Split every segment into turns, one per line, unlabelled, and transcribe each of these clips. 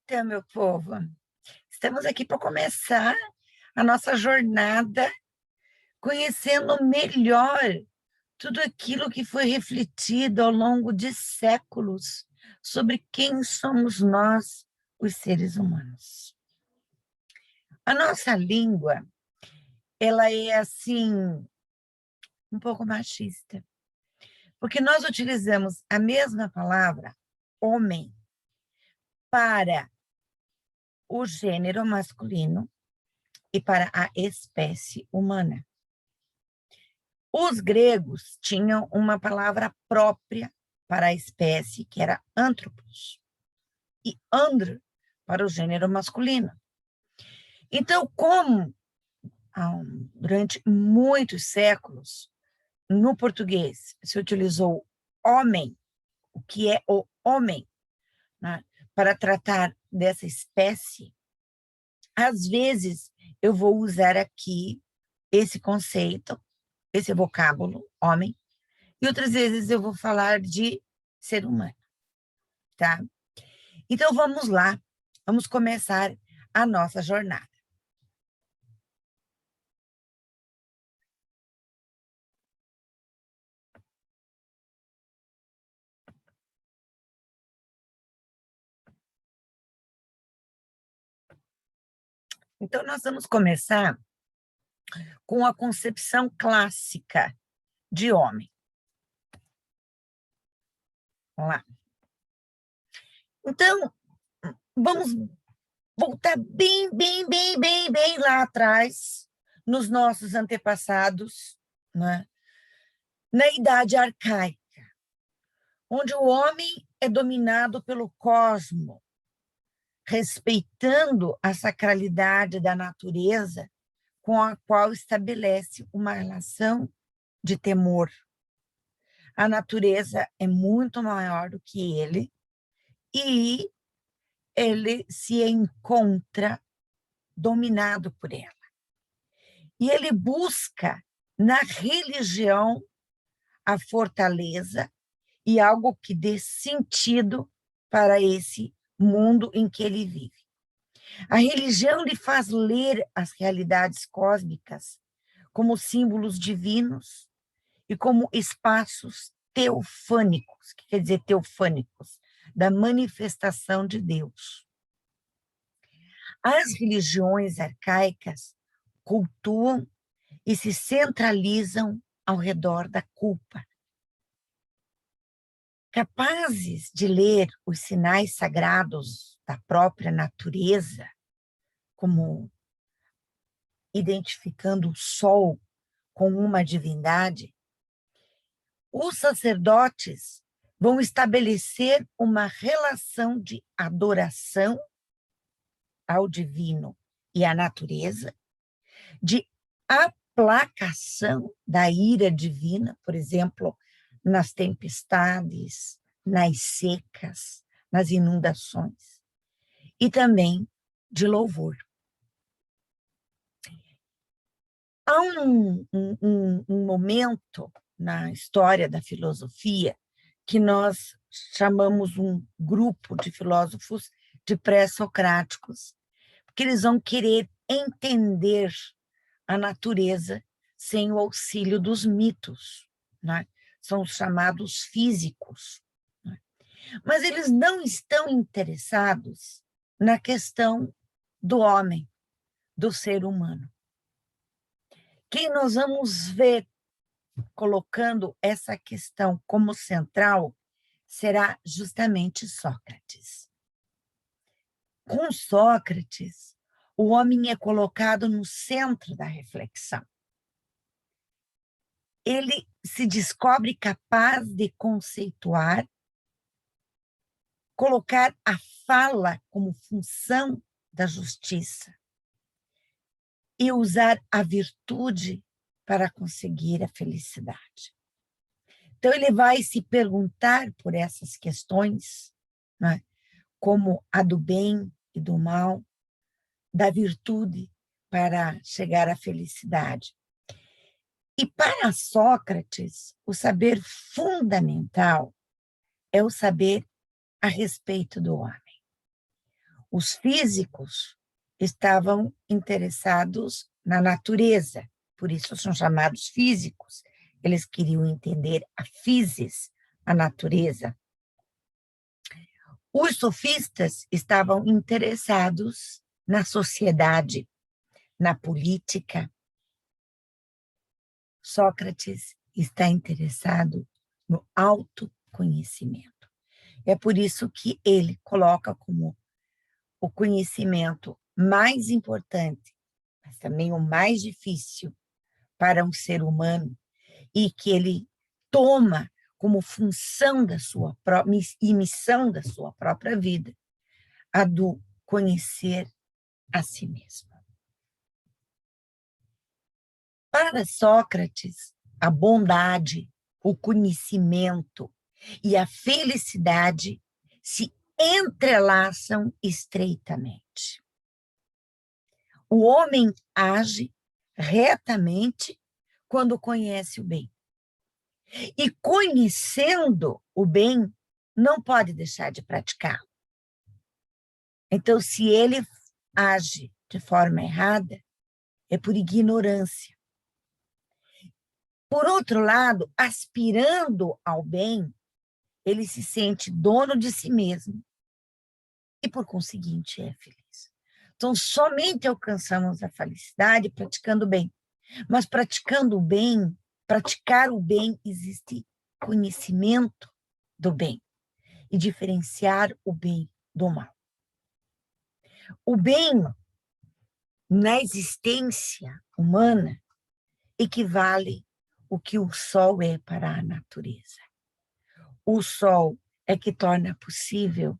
Então, meu povo, estamos aqui para começar a nossa jornada conhecendo melhor tudo aquilo que foi refletido ao longo de séculos sobre quem somos nós, os seres humanos. A nossa língua, ela é assim, um pouco machista, porque nós utilizamos a mesma palavra, homem, para o gênero masculino e para a espécie humana. Os gregos tinham uma palavra própria para a espécie, que era anthropos, e andro para o gênero masculino. Então, como durante muitos séculos, no português, se utilizou homem, o que é o homem, né, para tratar dessa espécie, às vezes eu vou usar aqui esse conceito, esse vocábulo, homem, e outras vezes eu vou falar de ser humano, tá? Então, vamos lá, vamos começar a nossa jornada. Então, nós vamos começar com a concepção clássica de homem. Vamos lá. Então, vamos voltar bem lá atrás, nos nossos antepassados, né? Na Idade Arcaica, onde o homem é dominado pelo cosmo, respeitando a sacralidade da natureza, com a qual estabelece uma relação de temor. A natureza é muito maior do que ele e ele se encontra dominado por ela. E ele busca na religião a fortaleza e algo que dê sentido para esse mundo em que ele vive. A religião lhe faz ler as realidades cósmicas como símbolos divinos e como espaços teofânicos. O que quer dizer teofânicos? Da manifestação de Deus. As religiões arcaicas cultuam e se centralizam ao redor da culpa. Capazes de ler os sinais sagrados da própria natureza, como identificando o sol com uma divindade, os sacerdotes vão estabelecer uma relação de adoração ao divino e à natureza, de aplacação da ira divina, por exemplo, nas tempestades, nas secas, nas inundações, e também de louvor. Há um momento na história da filosofia que nós chamamos um grupo de filósofos de pré-socráticos, porque eles vão querer entender a natureza sem o auxílio dos mitos, né? São os chamados físicos. Né? Mas eles não estão interessados na questão do homem, do ser humano. Quem nós vamos ver colocando essa questão como central será justamente Sócrates. Com Sócrates, o homem é colocado no centro da reflexão. Ele se descobre capaz de conceituar, colocar a fala como função da justiça e usar a virtude para conseguir a felicidade. Então, ele vai se perguntar por essas questões, né, como a do bem e do mal, da virtude para chegar à felicidade. E para Sócrates, o saber fundamental é o saber a respeito do homem. Os físicos estavam interessados na natureza, por isso são chamados físicos. Eles queriam entender a physis, a natureza. Os sofistas estavam interessados na sociedade, na política. Sócrates está interessado no autoconhecimento. É por isso que ele coloca como o conhecimento mais importante, mas também o mais difícil para um ser humano, e que ele toma como função da sua própria e missão da sua própria vida, a do conhecer a si mesmo. Para Sócrates, a bondade, o conhecimento e a felicidade se entrelaçam estreitamente. O homem age retamente quando conhece o bem. E conhecendo o bem, não pode deixar de praticá-lo. Então, se ele age de forma errada, é por ignorância. Por outro lado, aspirando ao bem, ele se sente dono de si mesmo e, por conseguinte, é feliz. Então, somente alcançamos a felicidade praticando o bem. Mas praticando o bem, praticar o bem, existe conhecimento do bem e diferenciar o bem do mal. O bem, na existência humana, equivale o que o sol é para a natureza. O sol é que torna possível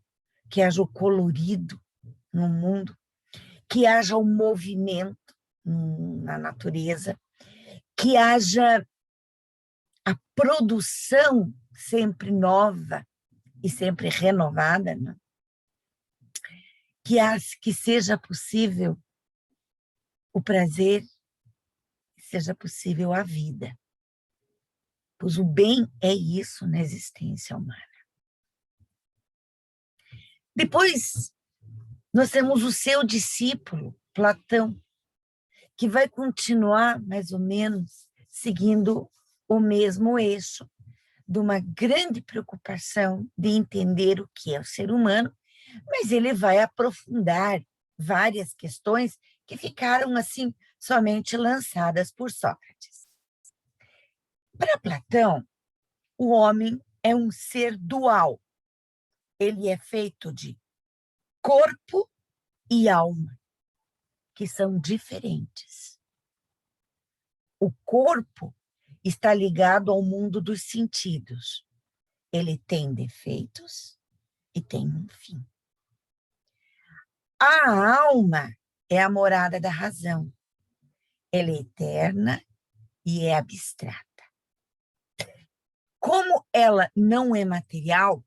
que haja o colorido no mundo, que haja o movimento na natureza, que haja a produção sempre nova e sempre renovada, né? Que seja possível o prazer, que seja possível a vida. Pois o bem é isso na existência humana. Depois, nós temos o seu discípulo, Platão, que vai continuar, mais ou menos, seguindo o mesmo eixo, de uma grande preocupação de entender o que é o ser humano, mas ele vai aprofundar várias questões que ficaram, assim, somente lançadas por Sócrates. Para Platão, o homem é um ser dual. Ele é feito de corpo e alma, que são diferentes. O corpo está ligado ao mundo dos sentidos. Ele tem defeitos e tem um fim. A alma é a morada da razão. Ela é eterna e é abstrata. Como ela não é material,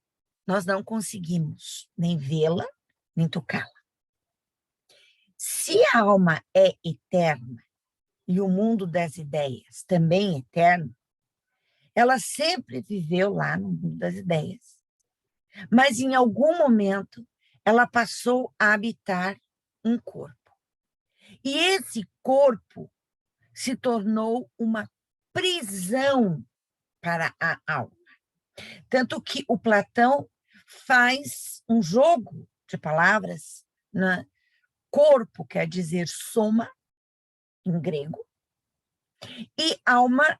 nós não conseguimos nem vê-la, nem tocá-la. Se a alma é eterna e o mundo das ideias também é eterno, ela sempre viveu lá no mundo das ideias. Mas, em algum momento, ela passou a habitar um corpo. E esse corpo se tornou uma prisão para a alma. Tanto que o Platão faz um jogo de palavras, né? Corpo quer dizer soma, em grego, e alma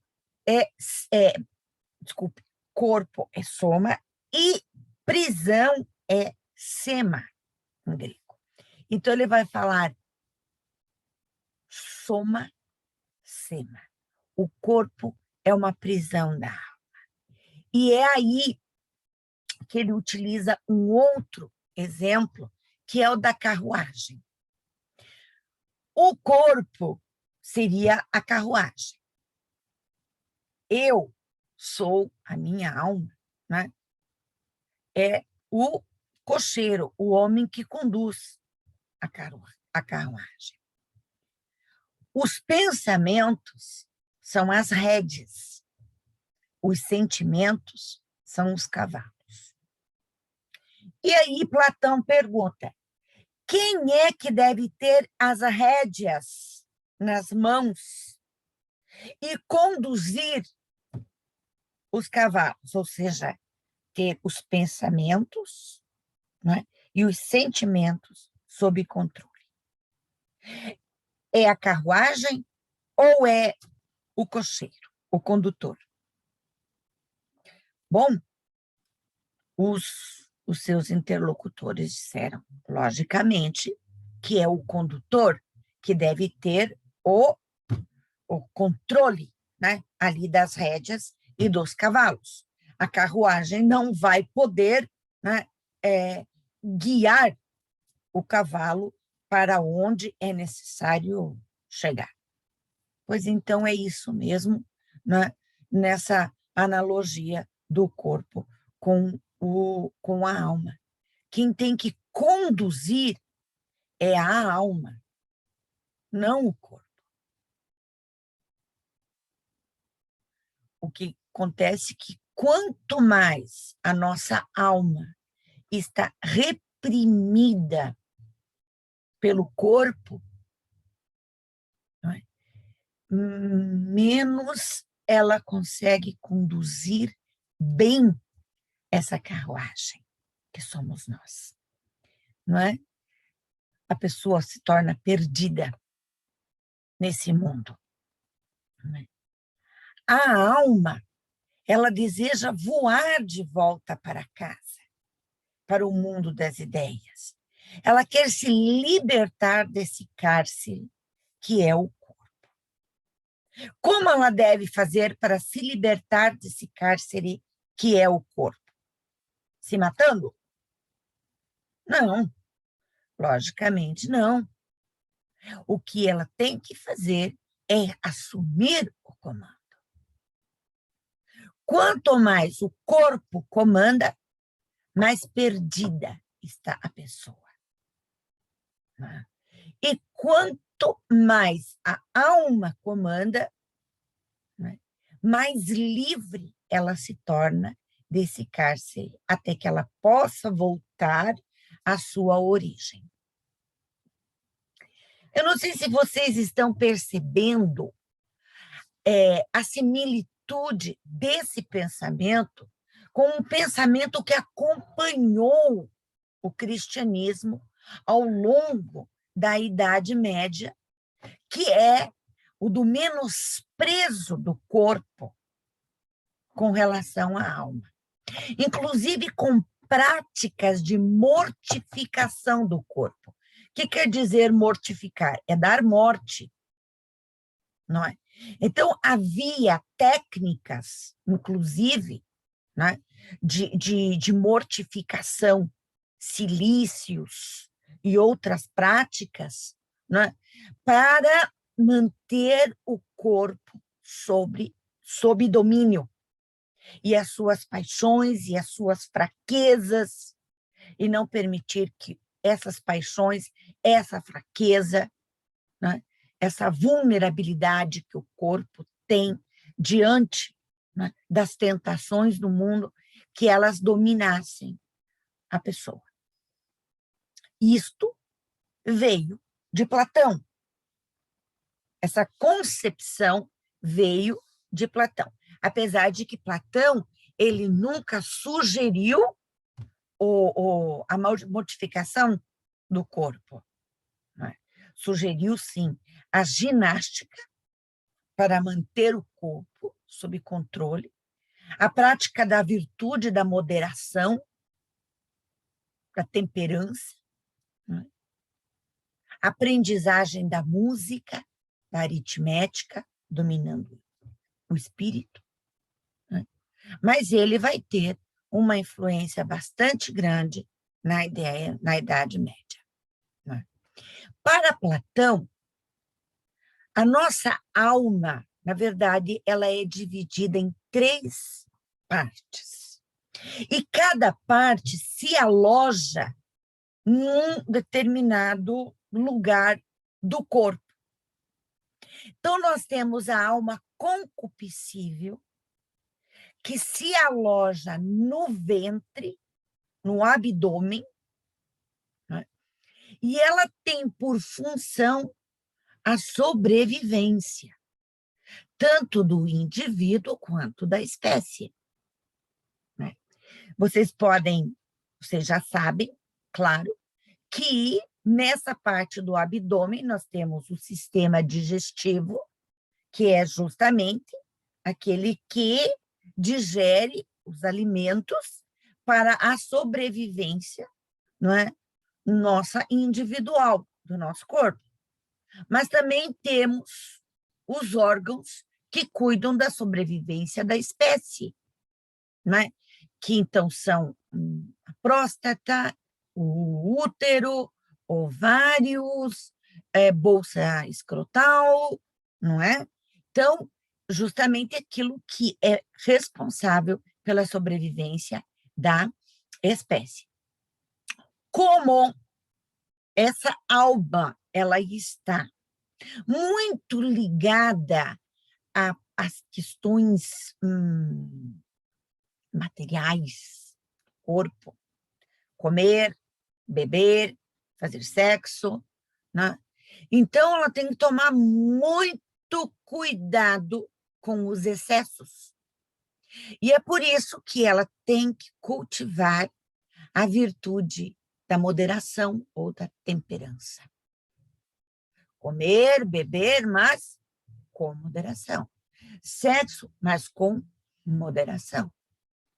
desculpe, corpo é soma, e prisão é sema, em grego. Então, ele vai falar soma, sema. O corpo é uma prisão da alma. E é aí que ele utiliza um outro exemplo, que é o da carruagem. O corpo seria a carruagem. Eu sou a minha alma, né? É o cocheiro, o homem que conduz a carruagem. Os pensamentos são as rédeas, os sentimentos são os cavalos. E aí Platão pergunta, Quem é que deve ter as rédeas nas mãos e conduzir os cavalos? Ou seja, ter os pensamentos, né, e os sentimentos sob controle. É a carruagem ou é o cocheiro, o condutor? Bom, os seus interlocutores disseram, logicamente, que é o condutor que deve ter o controle, né, ali das rédeas e dos cavalos. A carruagem não vai poder, né, guiar o cavalo para onde é necessário chegar. Pois então é isso mesmo, né, nessa analogia do corpo com a alma. Quem tem que conduzir é a alma, não o corpo. O que acontece é que quanto mais a nossa alma está reprimida pelo corpo, não é? Menos ela consegue conduzir bem essa carruagem que somos nós, não é? A pessoa se torna perdida nesse mundo, não é? A alma, ela deseja voar de volta para casa, para o mundo das ideias. Ela quer se libertar desse cárcere que é o corpo. Como ela deve fazer para se libertar desse cárcere que é o corpo? Se matando? Não, logicamente não. O que ela tem que fazer é assumir o comando. Quanto mais o corpo comanda, mais perdida está a pessoa. E quanto mais a alma comanda, mais livre ela se torna desse cárcere, até que ela possa voltar à sua origem. Eu não sei se vocês estão percebendo a similitude desse pensamento com um pensamento que acompanhou o cristianismo ao longo da Idade Média, que é o do menosprezo do corpo com relação à alma. Inclusive com práticas de mortificação do corpo. O que quer dizer mortificar? É dar morte, não é? Então, havia técnicas, inclusive, né, de mortificação, silícios e outras práticas, né, para manter o corpo sob domínio, e as suas paixões e as suas fraquezas, e não permitir que essas paixões, essa fraqueza, né, essa vulnerabilidade que o corpo tem diante, né, das tentações do mundo, que elas dominassem a pessoa. Isto veio de Platão. Essa concepção veio de Platão. Apesar de que Platão ele nunca sugeriu a mortificação do corpo. Né? Sugeriu, sim, a ginástica para manter o corpo sob controle, a prática da virtude, da moderação, da temperança, né? A aprendizagem da música, da aritmética, dominando o espírito. Né? Mas ele vai ter uma influência bastante grande na Idade Média. Né? Para Platão, a nossa alma, na verdade, ela é dividida em 3 partes. E cada parte se aloja num determinado lugar do corpo. Então, nós temos a alma concupiscível, que se aloja no ventre, no abdômen, né? E ela tem por função a sobrevivência, tanto do indivíduo quanto da espécie, né? Vocês já sabem, claro, que nessa parte do abdômen nós temos o sistema digestivo, que é justamente aquele que digere os alimentos para a sobrevivência, não é? Nossa individual, do nosso corpo. Mas também temos os órgãos que cuidam da sobrevivência da espécie, né? Que então são a próstata, o útero, ovários, bolsa escrotal, não é? Então, justamente aquilo que é responsável pela sobrevivência da espécie. Como essa alma ela está muito ligada às questões materiais, corpo, comer, beber, fazer sexo, né? Então, ela tem que tomar muito cuidado com os excessos. E é por isso que ela tem que cultivar a virtude da moderação ou da temperança. Comer, beber, mas com moderação. Sexo, mas com moderação.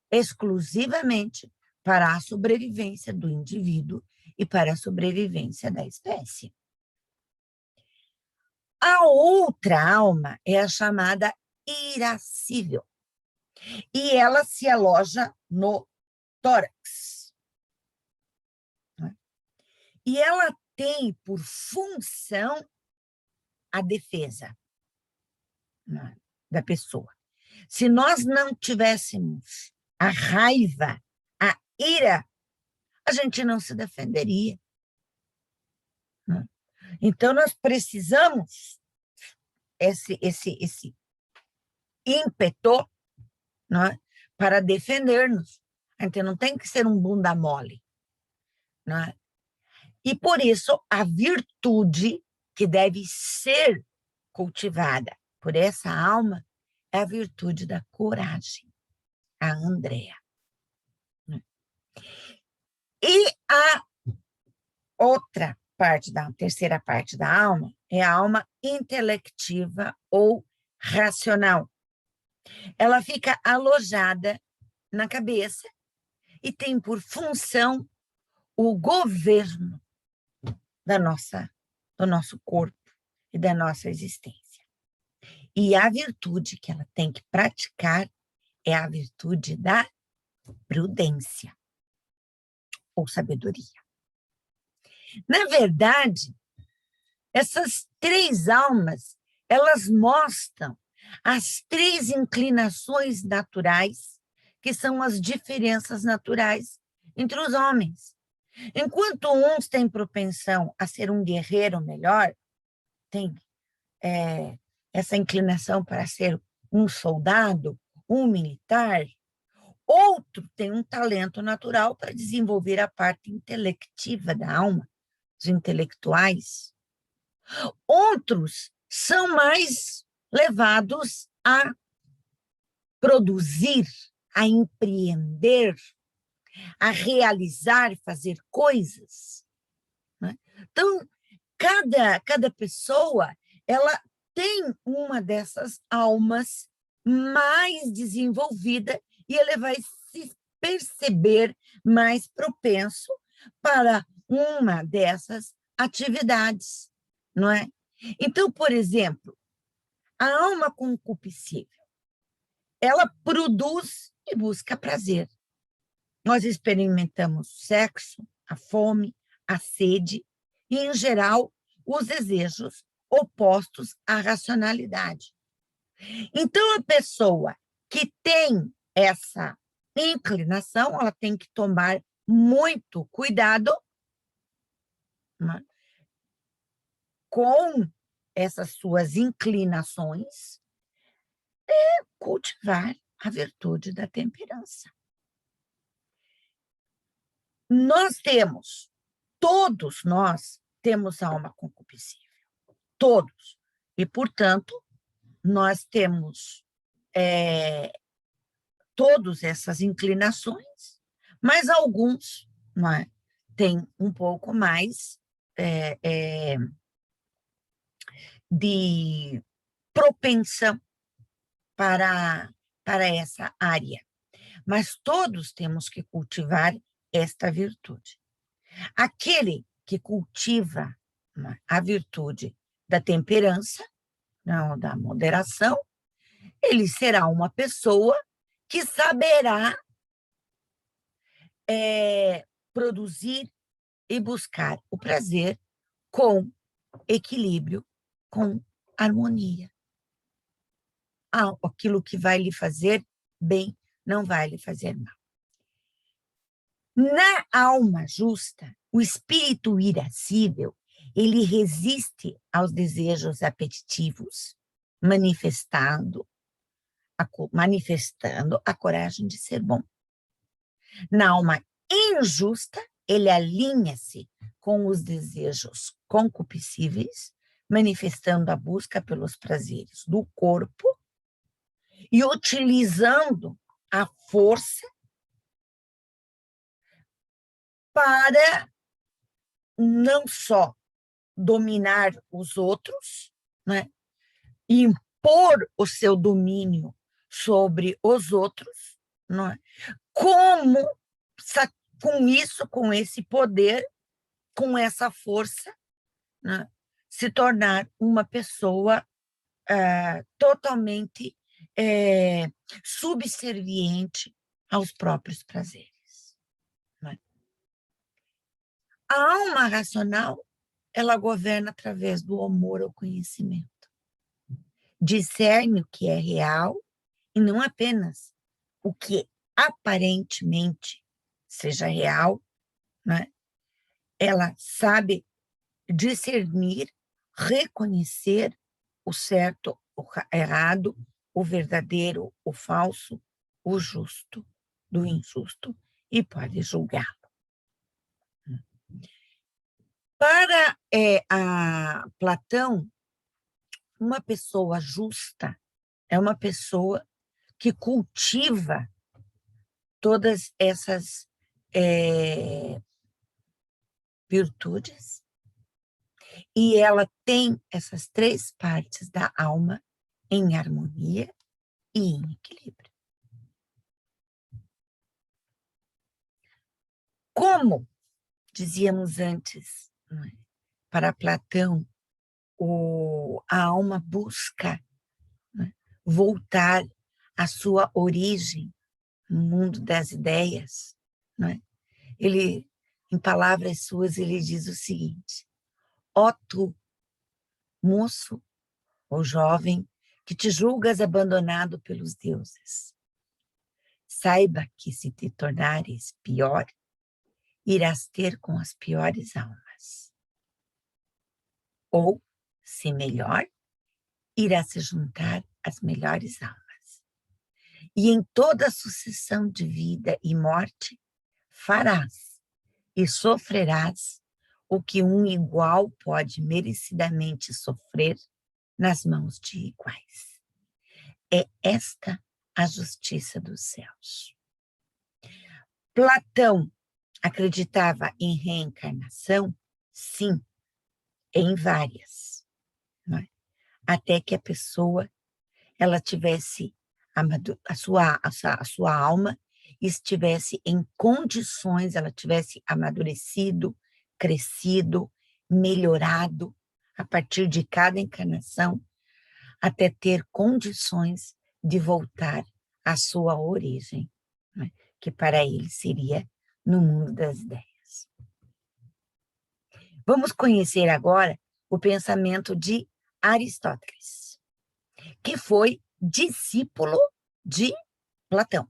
Exclusivamente para a sobrevivência do indivíduo e para a sobrevivência da espécie. A outra alma é a chamada irascível, e ela se aloja no tórax. E ela tem por função a defesa, né, da pessoa. Se nós não tivéssemos a raiva, a ira, a gente não se defenderia, né? Então, nós precisamos esse ímpeto, né, para defender-nos. A gente não tem que ser um bunda mole, né? E, por isso, a virtude que deve ser cultivada por essa alma é a virtude da coragem, a Andrea. E a outra parte, terceira parte da alma, é a alma intelectiva ou racional. Ela fica alojada na cabeça e tem por função o governo do nosso corpo e da nossa existência. E a virtude que ela tem que praticar é a virtude da prudência ou sabedoria. Na verdade, essas três almas, elas mostram as três inclinações naturais, que são as diferenças naturais entre os homens. Enquanto uns têm propensão a ser um guerreiro melhor, tem essa inclinação para ser um soldado, um militar, outro tem um talento natural para desenvolver a parte intelectiva da alma, os intelectuais. Outros são mais levados a produzir, a empreender, a realizar, fazer coisas, né? Então, cada pessoa, ela tem uma dessas almas mais desenvolvida e ele vai se perceber mais propenso para uma dessas atividades, não é? Então, por exemplo, a alma concupiscível, ela produz e busca prazer. Nós experimentamos sexo, a fome, a sede e, em geral, os desejos opostos à racionalidade. Então, a pessoa que tem essa inclinação, ela tem que tomar muito cuidado, né, com essas suas inclinações, cultivar a virtude da temperança. Nós temos todos nós temos alma concupiscível. Todos. E, portanto, nós temos todas essas inclinações, mas alguns, não é, têm um pouco mais de propensão para essa área. Mas todos temos que cultivar esta virtude. Aquele que cultiva a virtude da temperança, não, da moderação, ele será uma pessoa que saberá produzir e buscar o prazer com equilíbrio, com harmonia. Aquilo que vai lhe fazer bem não vai lhe fazer mal. Na alma justa, o espírito irascível, ele resiste aos desejos apetitivos, manifestando a coragem de ser bom. Na alma injusta, ele alinha-se com os desejos concupiscíveis, manifestando a busca pelos prazeres do corpo e utilizando a força para não só dominar os outros, né, e impor o seu domínio sobre os outros, não é? Como, com isso, com esse poder, com essa força, né, se tornar uma pessoa totalmente subserviente aos próprios prazeres. Né? A alma racional, ela governa através do amor ao conhecimento. Discerne o que é real e não apenas o que aparentemente seja real, né? Ela sabe discernir, reconhecer o certo, o errado, o verdadeiro, o falso, o justo do injusto e pode julgá-lo. Para a Platão, uma pessoa justa é uma pessoa que cultiva todas essas virtudes e ela tem essas três partes da alma em harmonia e em equilíbrio. Como dizíamos antes, para Platão, a alma busca voltar à sua origem no mundo das ideias. Ele, em palavras suas, ele diz o seguinte: ó tu, moço ou jovem, que te julgas abandonado pelos deuses, saiba que se te tornares pior, irás ter com as piores almas. Ou, se melhor, irás se juntar às melhores almas. E em toda a sucessão de vida e morte, farás e sofrerás o que um igual pode merecidamente sofrer nas mãos de iguais. É esta a justiça dos céus. Platão acreditava em reencarnação? Sim, em várias. Não é? Até que a pessoa ela tivesse a sua alma estivesse em condições, ela tivesse amadurecido, crescido, melhorado a partir de cada encarnação, até ter condições de voltar à sua origem, né? Que para ele seria no mundo das ideias. Vamos conhecer agora o pensamento de Aristóteles, que foi discípulo de Platão.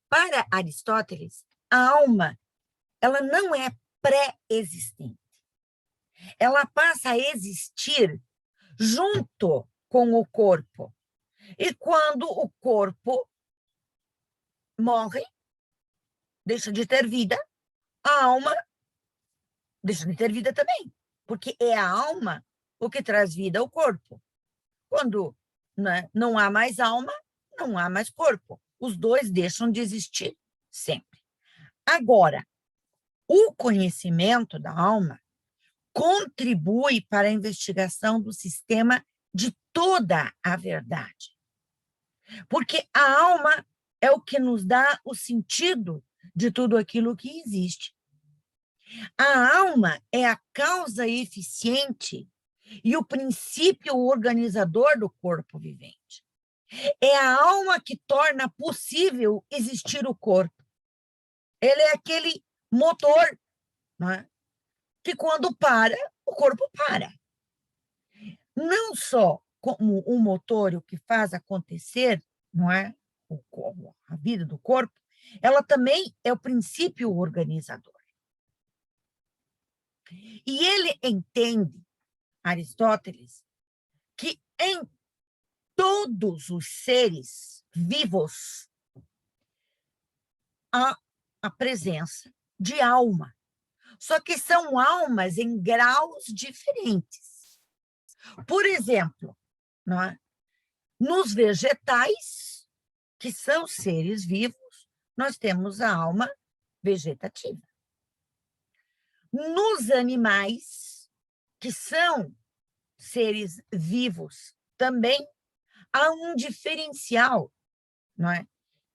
Para Aristóteles, a alma ela não é pré-existente. Ela passa a existir junto com o corpo. E quando o corpo morre, deixa de ter vida, a alma deixa de ter vida também, porque é a alma o que traz vida ao corpo. Quando, né, não há mais alma, não há mais corpo. Os dois deixam de existir sempre. Agora, o conhecimento da alma contribui para a investigação do sistema de toda a verdade. Porque a alma é o que nos dá o sentido de tudo aquilo que existe. A alma é a causa eficiente e o princípio organizador do corpo vivente. É a alma que torna possível existir o corpo. Ele é aquele motor, né, que quando para, o corpo para. Não só como o motor, o que faz acontecer, não é? A vida do corpo, ela também é o princípio organizador. E ele entende, Aristóteles, que em todos os seres vivos há a presença de alma. Só que são almas em graus diferentes. Por exemplo, não é? Nos vegetais, que são seres vivos, nós temos a alma vegetativa. Nos animais, que são seres vivos também, há um diferencial, não é?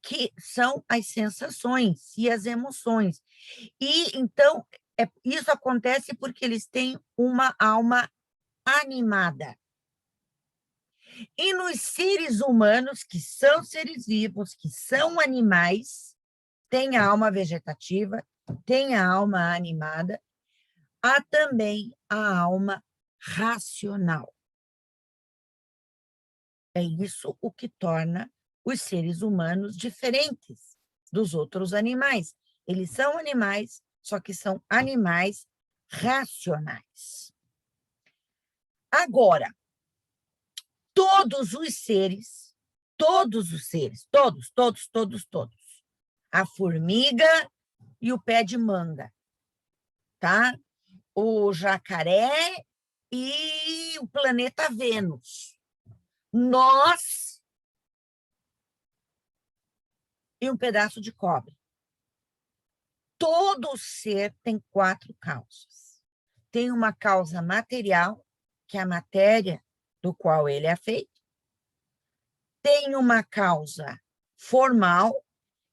Que são as sensações e as emoções. E, então, isso acontece porque eles têm uma alma animada. E nos seres humanos, que são seres vivos, que são animais, tem a alma vegetativa, tem a alma animada, há também a alma racional. É isso o que torna os seres humanos diferentes dos outros animais. Eles são animais, só que são animais racionais. Agora, todos os seres, todos, a formiga e o pé de manga, tá? O jacaré e o planeta Vênus. Nós e um pedaço de cobre. Todo ser tem 4 causas. Tem uma causa material, que é a matéria do qual ele é feito. Tem uma causa formal,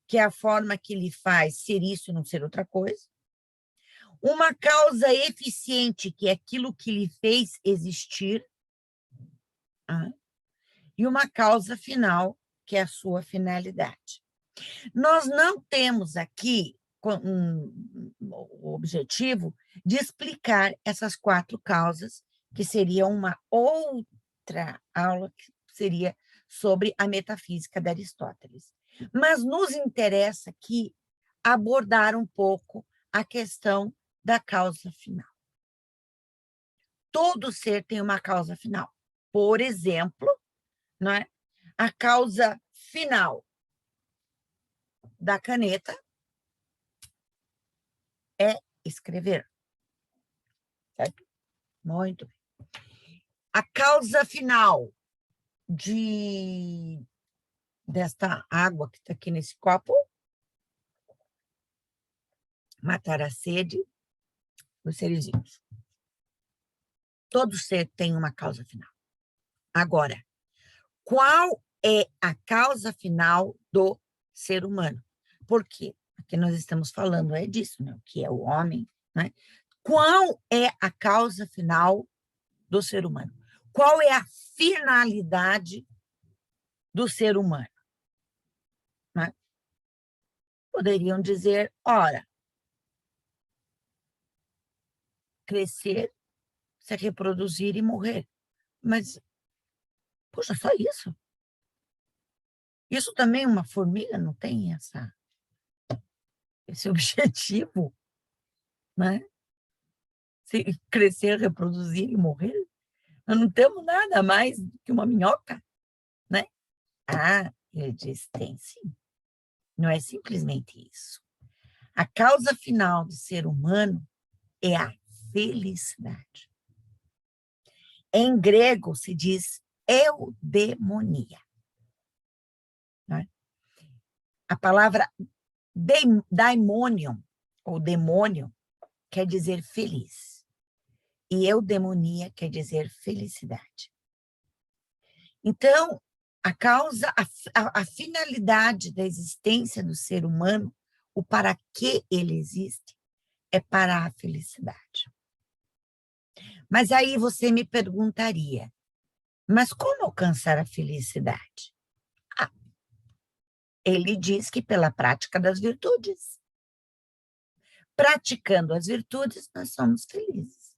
que é a forma que ele faz ser isso e não ser outra coisa. Uma causa eficiente, que é aquilo que lhe fez existir. E uma causa final, que é a sua finalidade. Nós não temos aqui o objetivo de explicar essas 4 causas, que seria uma outra aula, que seria sobre a metafísica de Aristóteles. Mas nos interessa aqui abordar um pouco a questão da causa final. Todo ser tem uma causa final. Por exemplo, não é? A causa final da caneta é escrever. Certo? Muito bem. A causa final desta água que está aqui nesse copo, matar a sede dos seres vivos. Todo ser tem uma causa final. Agora, qual é a causa final do ser humano? Por quê? Porque nós estamos falando disso, né? O que é o homem, né? Qual é a causa final do ser humano? Qual é a finalidade do ser humano? Né? Poderiam dizer, ora, crescer, se reproduzir e morrer. Mas, poxa, só isso? Isso também uma formiga não tem esse objetivo, né? Se crescer, reproduzir e morrer? Nós não temos nada mais do que uma minhoca, né? Ah, ele diz, tem sim. Não é simplesmente isso. A causa final do ser humano é a felicidade. Em grego se diz eudemonia. Né? A palavra daimonion, ou demônio, quer dizer feliz. E eudemonia quer dizer felicidade. Então, a finalidade da existência do ser humano, o para que ele existe, é para a felicidade. Mas aí você me perguntaria, mas como alcançar a felicidade? Ele diz que pela prática das virtudes. Praticando as virtudes, nós somos felizes.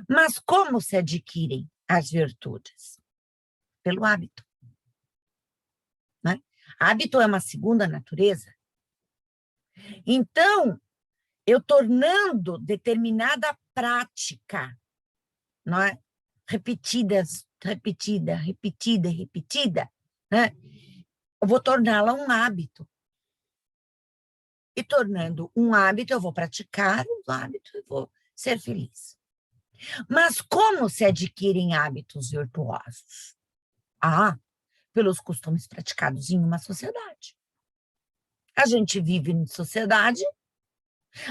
Mas como se adquirem as virtudes? Pelo hábito. Né? Hábito é uma segunda natureza. Então, eu tornando determinada prática, não é? repetida, né? Eu vou torná-la um hábito. E tornando um hábito, eu vou praticar o hábito e vou ser feliz. Mas como se adquirem hábitos virtuosos? Pelos costumes praticados em uma sociedade. A gente vive em sociedade,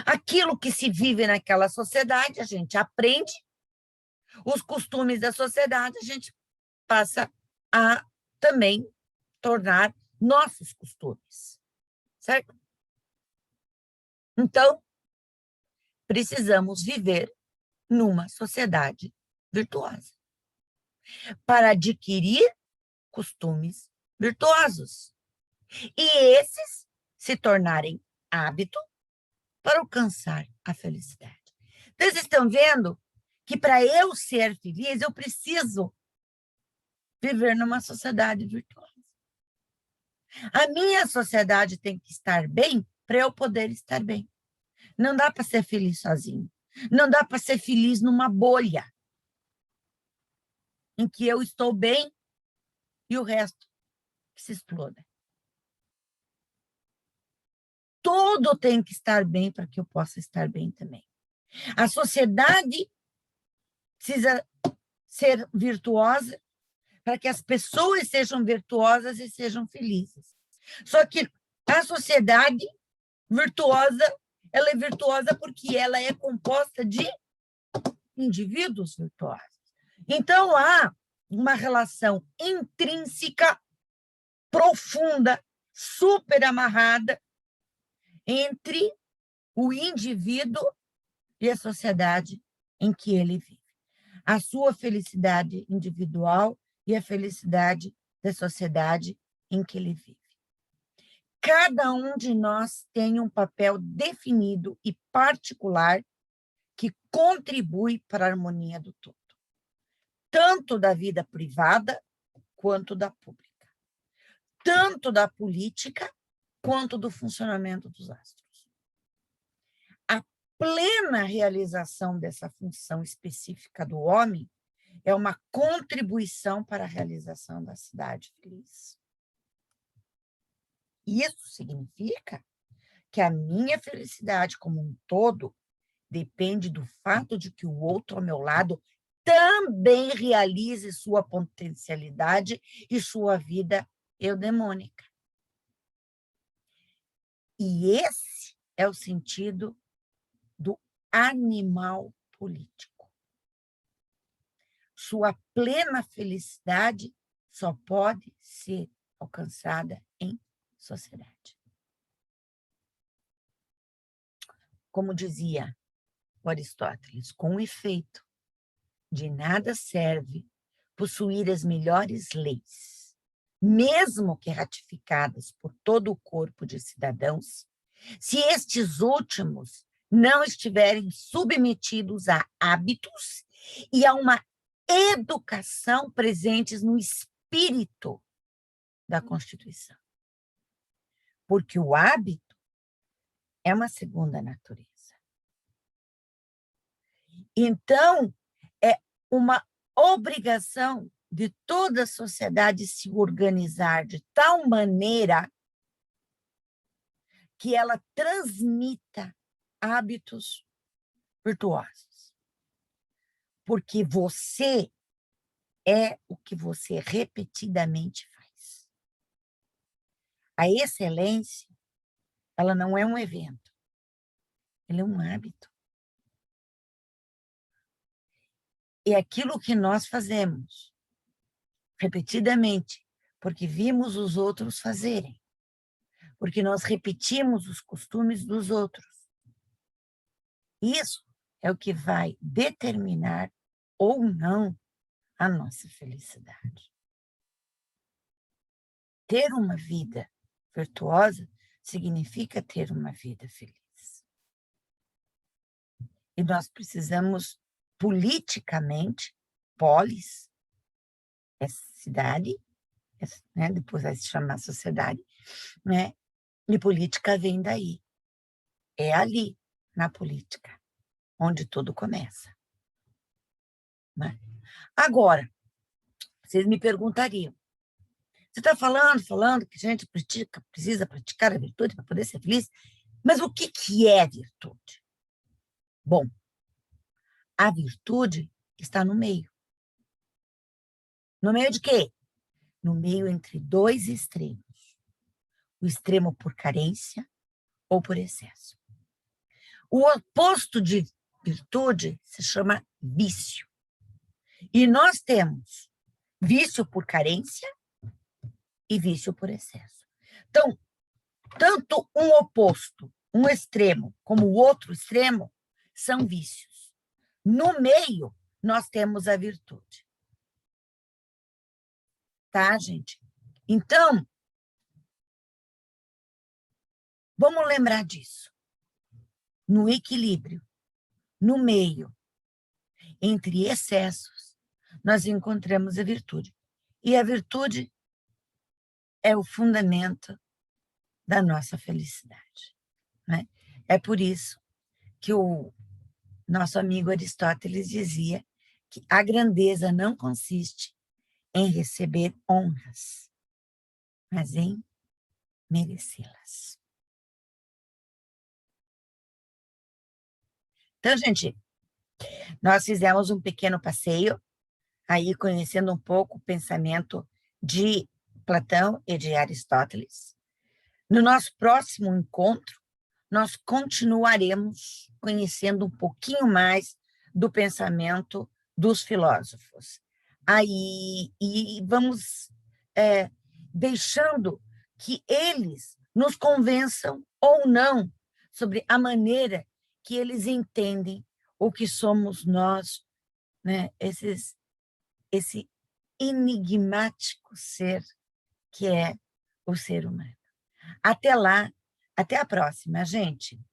aquilo que se vive naquela sociedade, a gente aprende, os costumes da sociedade, a gente passa a também tornar nossos costumes, certo? Então, precisamos viver numa sociedade virtuosa para adquirir costumes virtuosos. E esses se tornarem hábito para alcançar a felicidade. Então, vocês estão vendo que para eu ser feliz, eu preciso viver numa sociedade virtuosa. A minha sociedade tem que estar bem para eu poder estar bem. Não dá para ser feliz sozinho. Não dá para ser feliz numa bolha em que eu estou bem e o resto que se exploda. Tudo tem que estar bem para que eu possa estar bem também. A sociedade precisa ser virtuosa para que as pessoas sejam virtuosas e sejam felizes. Só que a sociedade virtuosa, ela é virtuosa porque ela é composta de indivíduos virtuosos. Então, há uma relação intrínseca, profunda, super amarrada entre o indivíduo e a sociedade em que ele vive. A sua felicidade individual e a felicidade da sociedade em que ele vive. Cada um de nós tem um papel definido e particular que contribui para a harmonia do todo, tanto da vida privada quanto da pública, tanto da política quanto do funcionamento dos astros. A plena realização dessa função específica do homem é uma contribuição para a realização da cidade feliz. Isso significa que a minha felicidade como um todo depende do fato de que o outro ao meu lado também realize sua potencialidade e sua vida eudemônica. E esse é o sentido do animal político. Sua plena felicidade só pode ser alcançada em sociedade. Como dizia Aristóteles, com efeito, de nada serve possuir as melhores leis, mesmo que ratificadas por todo o corpo de cidadãos, se estes últimos não estiverem submetidos a hábitos e a uma educação presentes no espírito da Constituição. Porque o hábito é uma segunda natureza. Então, é uma obrigação de toda a sociedade se organizar de tal maneira que ela transmita hábitos virtuosos. Porque você é o que você repetidamente faz. A excelência, ela não é um evento, ela é um hábito. É aquilo que nós fazemos repetidamente, porque vimos os outros fazerem, porque nós repetimos os costumes dos outros. Isso é o que vai determinar ou não a nossa felicidade. Ter uma vida virtuosa significa ter uma vida feliz. E nós precisamos, politicamente, polis, é cidade, né? Depois vai se chamar sociedade, né? E política vem daí. É ali, na política, onde tudo começa. Né? Agora, vocês me perguntariam, você está falando que a gente precisa praticar a virtude para poder ser feliz, mas o que é virtude? Bom, a virtude está no meio. No meio de quê? No meio entre dois extremos. O extremo por carência ou por excesso. O oposto de virtude se chama vício. E nós temos vício por carência e vício por excesso. Então, tanto um oposto, um extremo, como o outro extremo, são vícios. No meio, nós temos a virtude. Tá, gente? Então, vamos lembrar disso. No equilíbrio, no meio, entre excessos, nós encontramos a virtude. E a virtude é o fundamento da nossa felicidade. Né? É por isso que o nosso amigo Aristóteles dizia que a grandeza não consiste em receber honras, mas em merecê-las. Então, gente, nós fizemos um pequeno passeio, aí conhecendo um pouco o pensamento de Platão e de Aristóteles. No nosso próximo encontro, nós continuaremos conhecendo um pouquinho mais do pensamento dos filósofos. Aí, e vamos deixando que eles nos convençam ou não sobre a maneira que eles entendem o que somos nós, né? Esse enigmático ser que é o ser humano. Até lá, até a próxima, gente.